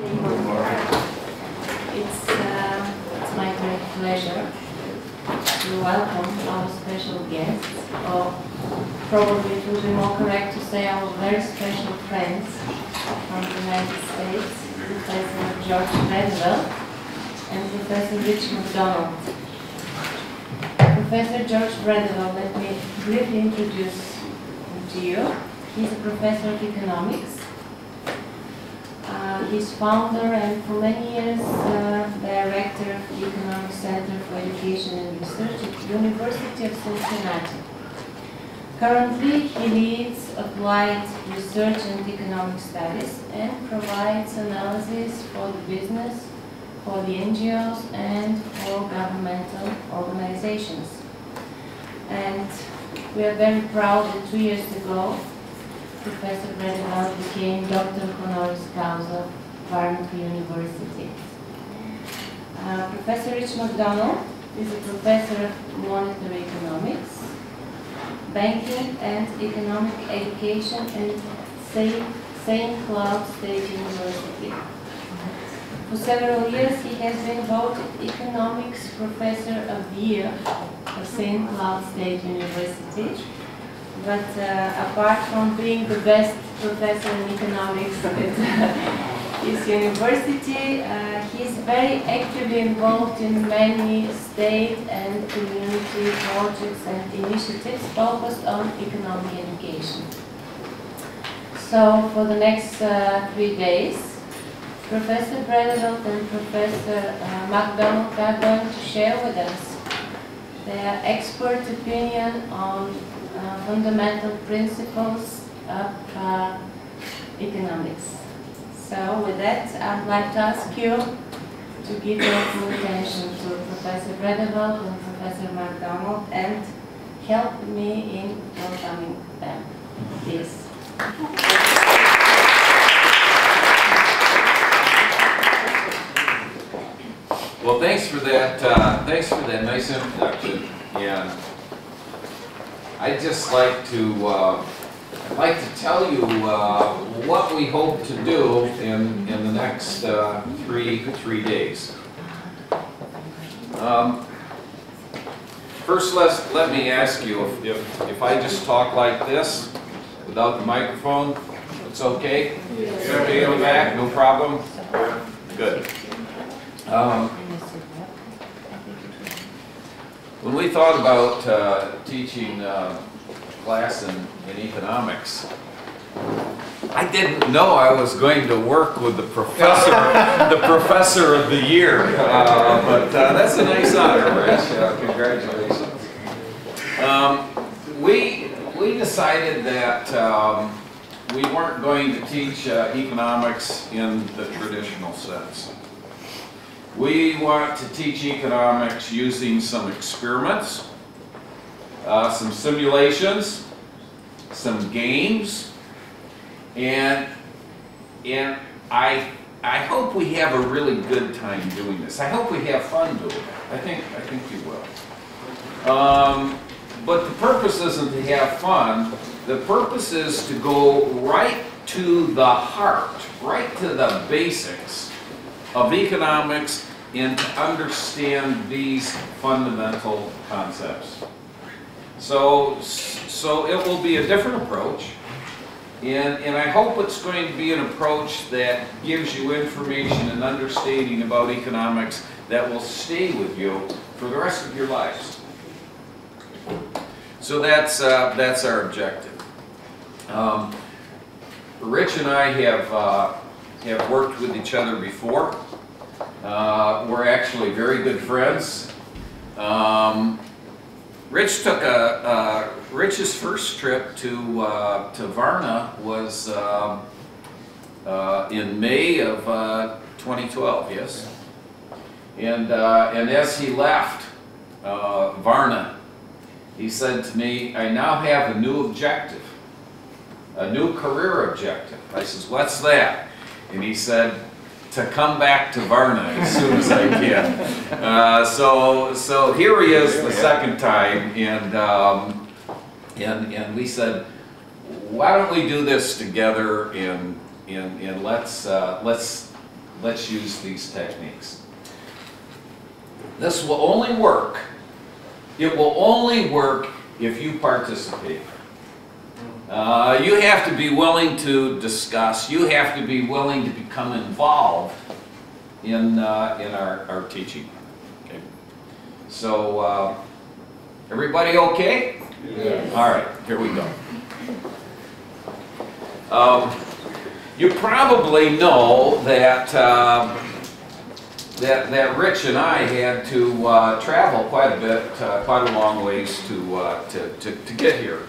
It's my great pleasure to welcome our special guests, or probably it would be more correct to say our very special friends from the United States, Professor George Vredeveld and Professor Rich Macdonald. Professor George Vredeveld, let me briefly introduce him to you. He's a professor of economics. He's founder and for many years director of the Economic Center for Education and Research at the University of Cincinnati. Currently, he leads applied research and economic studies and provides analysis for the business, for the NGOs, and for governmental organizations. And we are very proud that 2 years ago, Professor Vredeveld became Doctor Honoris Causa of Wharton University. Professor Rich Macdonald is a professor of monetary economics, banking and economic education at Сейнт Клауд State University. For several years he has been voted Economics Professor of the Year of Сейнт Клауд State University. But apart from being the best professor in economics at his university, he is very actively involved in many state and community projects and initiatives focused on economic education. So for the next 3 days, Professor Vredeveld and Professor Macdonald are going to share with us their expert opinion on fundamental principles of economics. So with that, I'd like to ask you to give your full attention to Professor Vredeveld and Professor Macdonald and help me in welcoming them. Please. Well, thanks for that nice introduction. Yeah. I'd just like to tell you what we hope to do in the next three days. First, let me ask you if I just talk like this without the microphone, it's okay? It's okay in the back, no problem? Good. When we thought about teaching class in economics, I didn't know I was going to work with the professor of the year, but that's a nice honor, Rich. Congratulations. We decided that we weren't going to teach economics in the traditional sense. We want to teach economics using some experiments, some simulations, some games, and I hope we have a really good time doing this. I hope we have fun doing it. I think you will. But the purpose isn't to have fun. The purpose is to go right to the heart, right to the basics of economics and to understand these fundamental concepts. So it will be a different approach, and I hope it's going to be an approach that gives you information and understanding about economics that will stay with you for the rest of your lives. So that's our objective. Rich and I have worked with each other before. We're actually very good friends. Rich's first trip to Varna was in May of 2012. Yes, and as he left Varna, he said to me, "I now have a new objective, a new career objective." I says, "What's that?" And he said, "To come back to Varna as soon as I can." So here he is the second time, and we said, "Why don't we do this together? And let's let's use these techniques. This will only work. It will only work if you participate. You have to be willing to discuss. You have to be willing to become involved in our teaching. Okay. So, everybody okay? Yes. All right, here we go. You probably know that that Rich and I had to travel quite a bit, quite a long ways to get here.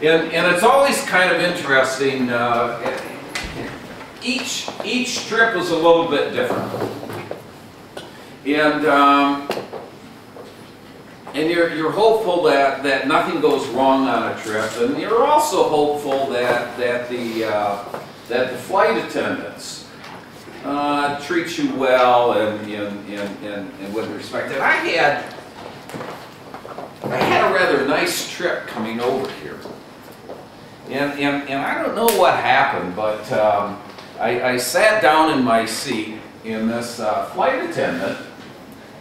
And it's always kind of interesting. Each trip was a little bit different, and you're hopeful that nothing goes wrong on a trip, and you're also hopeful that the flight attendants treat you well and with respect. And I had a rather nice trip coming over here. And I don't know what happened, but I sat down in my seat, and this flight attendant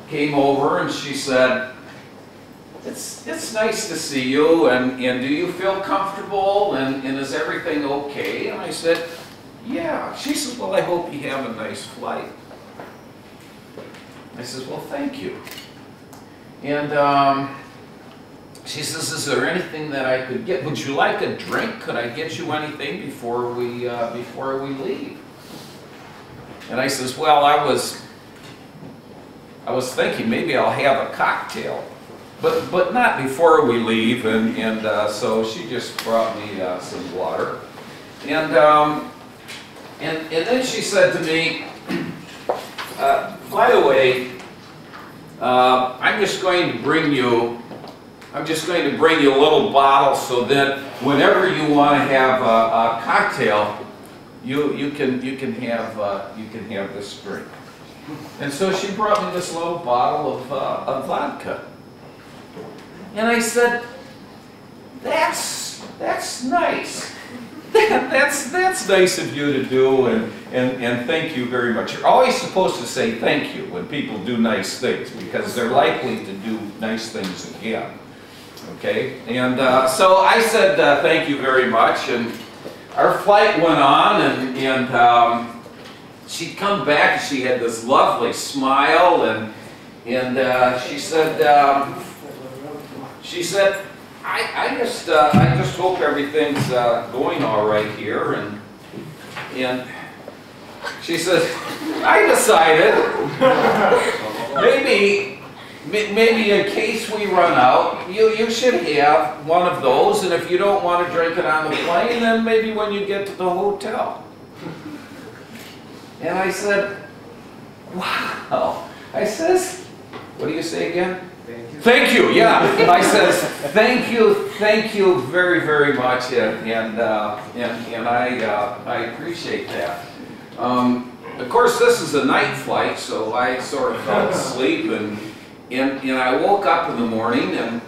came over and she said, It's nice to see you, and do you feel comfortable, and is everything okay? And I said, yeah. She says, well, I hope you have a nice flight. I says, well, thank you. And she says, is there anything that I could get? Would you like a drink? Could I get you anything before we leave? And I says, well, I was thinking maybe I'll have a cocktail. But not before we leave, and so she just brought me some water, and then she said to me, by the way, I'm just going to bring you a little bottle so that whenever you want to have a cocktail, you can have this drink. And so she brought me this little bottle of vodka. And I said, that's nice. That's nice of you to do, and thank you very much. You're always supposed to say thank you when people do nice things, because they're likely to do nice things again. Okay? And so I said thank you very much, and our flight went on, and she'd come back, and she had this lovely smile, and she said, I just hope everything's going all right here, and she said, I decided maybe in case we run out, you should have one of those, and if you don't want to drink it on the plane, then maybe when you get to the hotel. And I said, wow. I says, what do you say again? Thank you, yeah. I says, thank you very, very much, and I appreciate that. Of course, this is a night flight, so I sort of fell asleep, and I woke up in the morning, and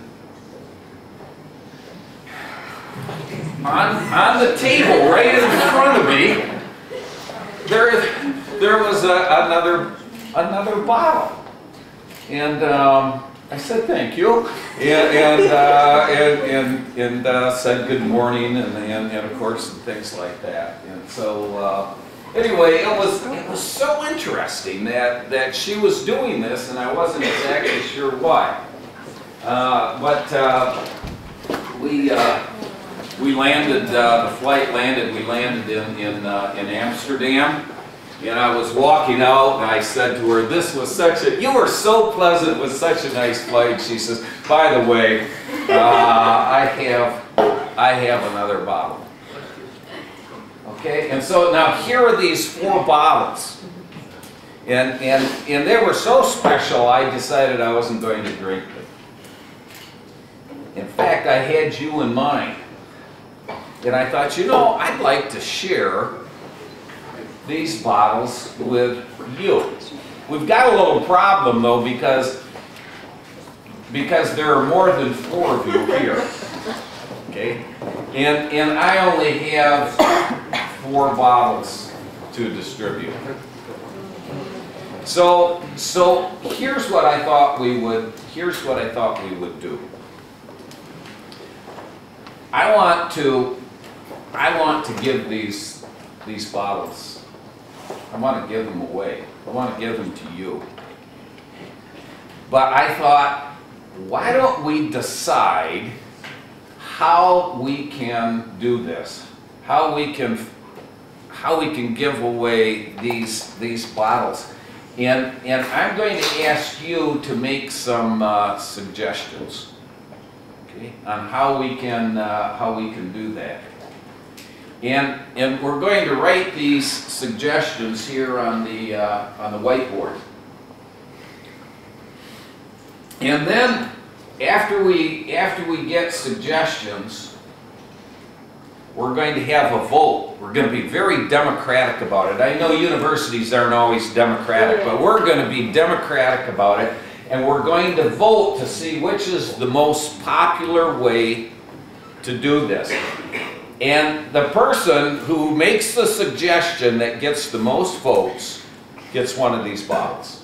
on the table right in front of me, there was another bottle, and I said thank you, and said good morning, and of course things like that. And so anyway, it was so interesting that she was doing this, and I wasn't exactly sure why. But we landed. The flight landed. We landed in Amsterdam. And I was walking out, and I said to her, you were so pleasant, with such a nice flight. She says, by the way, I have another bottle. Okay, and so now here are these 4 bottles. And they were so special, I decided I wasn't going to drink them. In fact, I had you in mind. And I thought, I'd like to share these bottles with you. We've got a little problem though, because there are more than 4 of you here. Okay? And I only have 4 bottles to distribute. So here's what I thought we would do. I want to give these bottles. I want to give them away. I want to give them to you. But I thought, why don't we decide how we can do this? How we can give away these bottles? And I'm going to ask you to make some suggestions, okay, on how we can do that. And we're going to write these suggestions here on the whiteboard. And then after we get suggestions, we're going to have a vote. We're going to be very democratic about it. I know universities aren't always democratic, but we're going to be democratic about it. And we're going to vote to see which is the most popular way to do this. And the person who makes the suggestion that gets the most votes gets one of these bottles.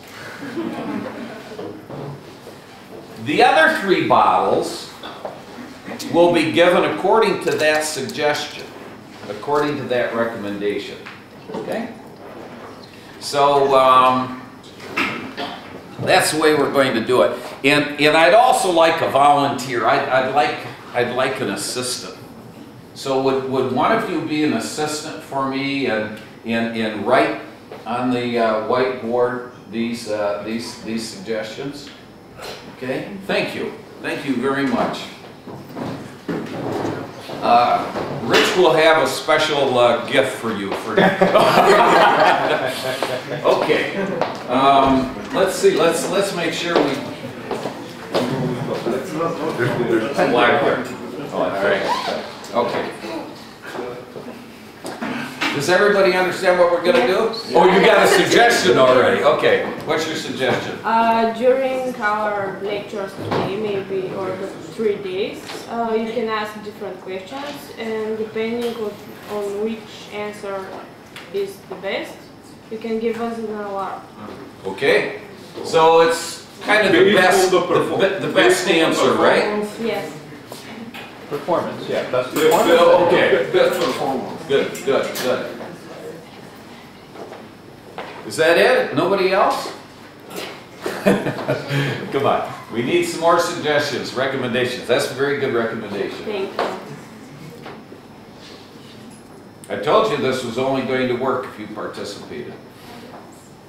The other 3 bottles will be given according to that suggestion, according to that recommendation. Okay? So that's the way we're going to do it. And I'd also like a volunteer. I'd like an assistant. So would one of you be an assistant for me and write on the whiteboard these suggestions? Okay, thank you. Thank you very much. Rich will have a special gift for you for that. Okay. Let's see. Let's make sure we. Black there. All right. Okay. Does everybody understand what we're going to do? Oh, you got a suggestion already. Okay. What's your suggestion? During our lectures today, maybe, or the 3 days, you can ask different questions, and depending on which answer is the best, you can give us an award. Okay. So it's kind of the best answer, right? Yes. Performance, yeah. That's performance. Okay. Best performance. Good. Is that it? Nobody else? Come on. We need some more suggestions, recommendations. That's a very good recommendation. Thank you. I told you this was only going to work if you participated.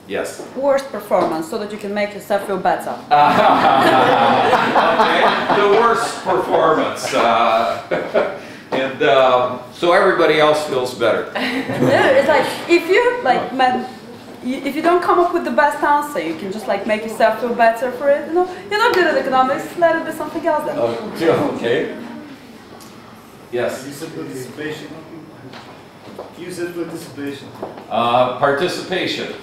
Yes. Worst performance, so that you can make yourself feel better. Okay. The worst performance. So everybody else feels better. It's like, if you don't come up with the best answer, you can just like make yourself feel better for it. You know, you're not good at economics, let it be something else then. Okay. Yes. You said participation. Participation.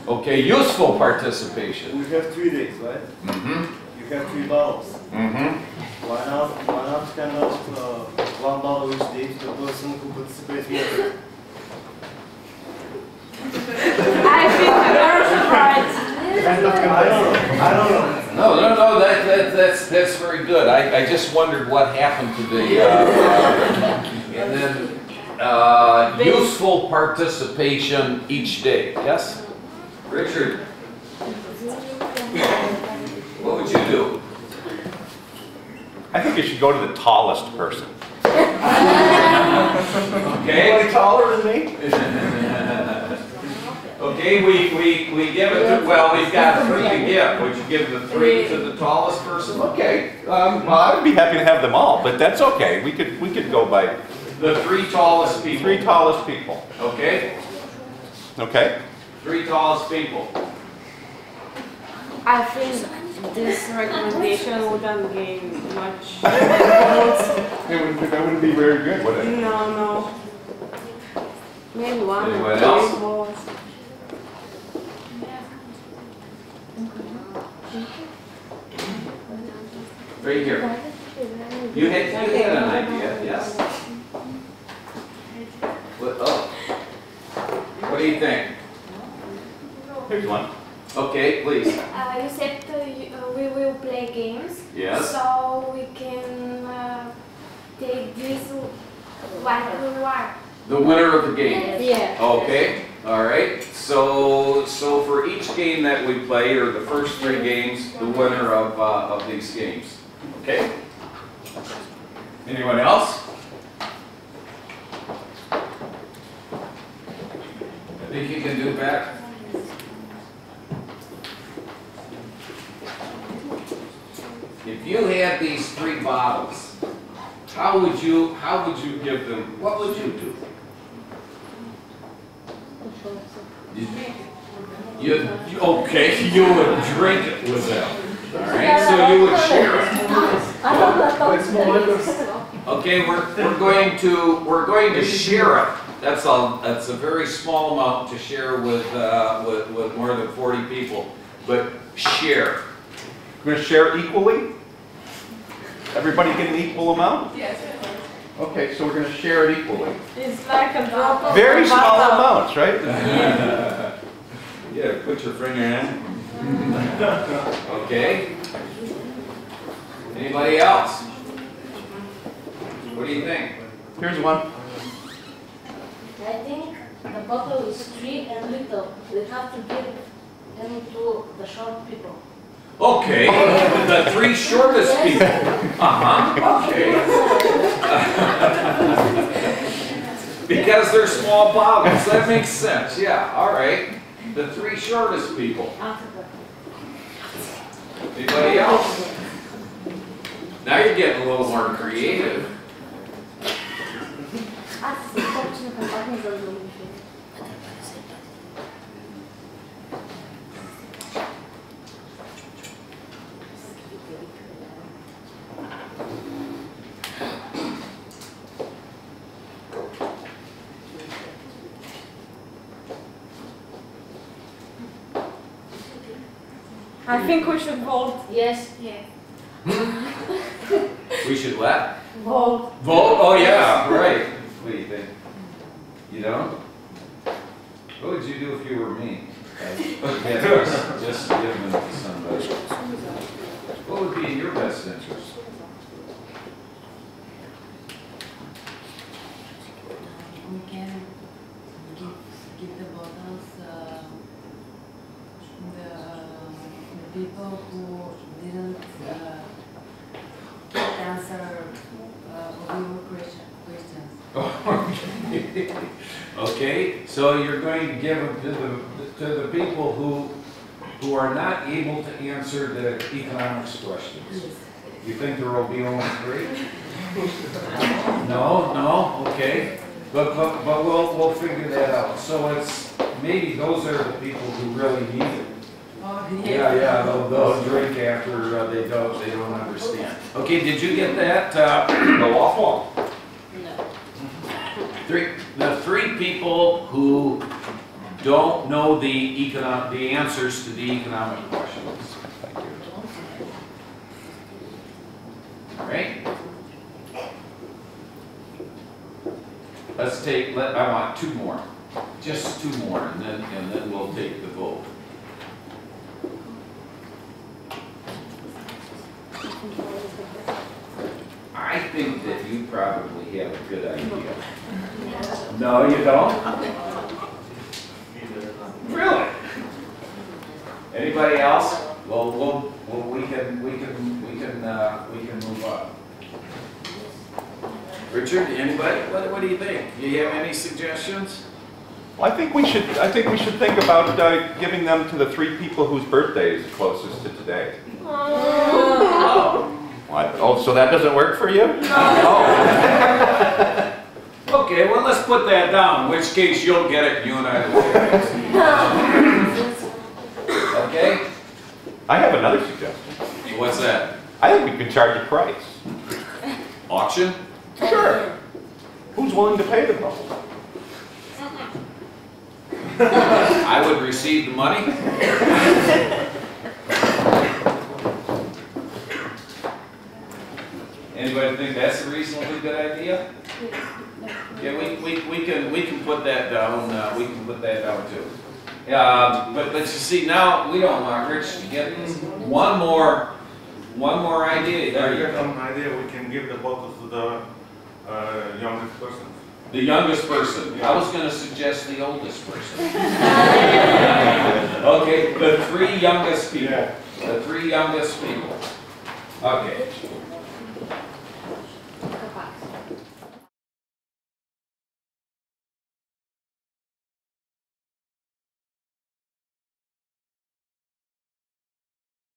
Okay, useful participation. We have 3 days, right? Mm-hmm. You have 3 bottles. Mm-hmm. Why not hand out 1 bottle each day to the person who participates more? I think you're right. I don't know. No, that's very good. I just wondered what happened to the and then useful participation each day. Yes, Richard. What would you do? I think you should go to the tallest person. Okay. Anybody taller than me? Okay, we give it to, well, we've got 3 to give. Would you give the 3 to the tallest person? Okay. Well, I would be happy to have them all, but that's okay. We could go by The 3 tallest people. 3 tallest people. Okay? Okay? 3 tallest people. I think this recommendation wouldn't gain much. That wouldn't be very good, would it? No. Maybe 1 or Anyone 2 else? votes. Right here. You had an idea, yes? What do you think? Here's one. Okay, please. You said we will play games. Yes. So we can take this what we want. The winner of the game. Yeah. Okay, all right. So for each game that we play, or the first 3 games, the winner of these games. Okay. Anyone else? I think you can do better. If you had these 3 bottles, how would you give them? What would you do? Okay, you would drink it with them. All right, so you would share it. Okay, we're going to share it. That's a very small amount to share with more than 40 people, but share. We're going to share equally? Everybody get an equal amount? Yes. Okay, so we're going to share it equally. It's like a drop of Very the small bottle. amounts, right? Yeah, put your finger in. Okay. Anybody else? What do you think? Here's one. I think the bottle is 3 and little. We have to give them to the short people. Okay, the 3 shortest people. Okay. Because they're small bottles, that makes sense. Yeah, all right. The 3 shortest people. Anybody else? Now you're getting a little more creative. I think we should vote. Yes. Yeah. We should what? Vote. Vote? Oh yeah, right. What do you think? You don't? What would you do if you were me? Yeah, just give them to somebody. What would be in your best interest? We can give the bottles the people who didn't answer your questions. Okay, so you're going to give them to the people who are not able to answer the economics questions. Yes. You think there will be only 3? No, okay. But we'll figure that out. So it's maybe those are the people who really need it. Oh, Yeah, they'll drink after they don't understand. Okay, did you get that? The waffle. No. The 3 people who don't know the answers to the economic questions. Thank you. All right. I want 2 more. Just 2 more, and then we'll take the vote. I think that you probably have a good idea. No, you don't? Really? Anybody else? Well, we can move on. Richard, anybody? What do you think? Do you have any suggestions? Well, I think we should think about giving them to the 3 people whose birthday is closest to today. Oh. What? Oh, so that doesn't work for you? No. Okay, well, let's put that down, in which case you'll get it and you and I will share it. Okay? I have another suggestion. What's that? I think we could charge a price. Auction? Sure. Who's willing to pay the bill? I would receive the money. Anybody think that's a reasonably good idea? Yeah, we can put that down. We can put that down too. But you see, now we don't want Rich to get one more idea. There you Get go. an idea, we can give the bottles to the youngest person. The youngest person. I was going to suggest the oldest person. Okay, the three youngest people. Yeah. The three youngest people. Okay.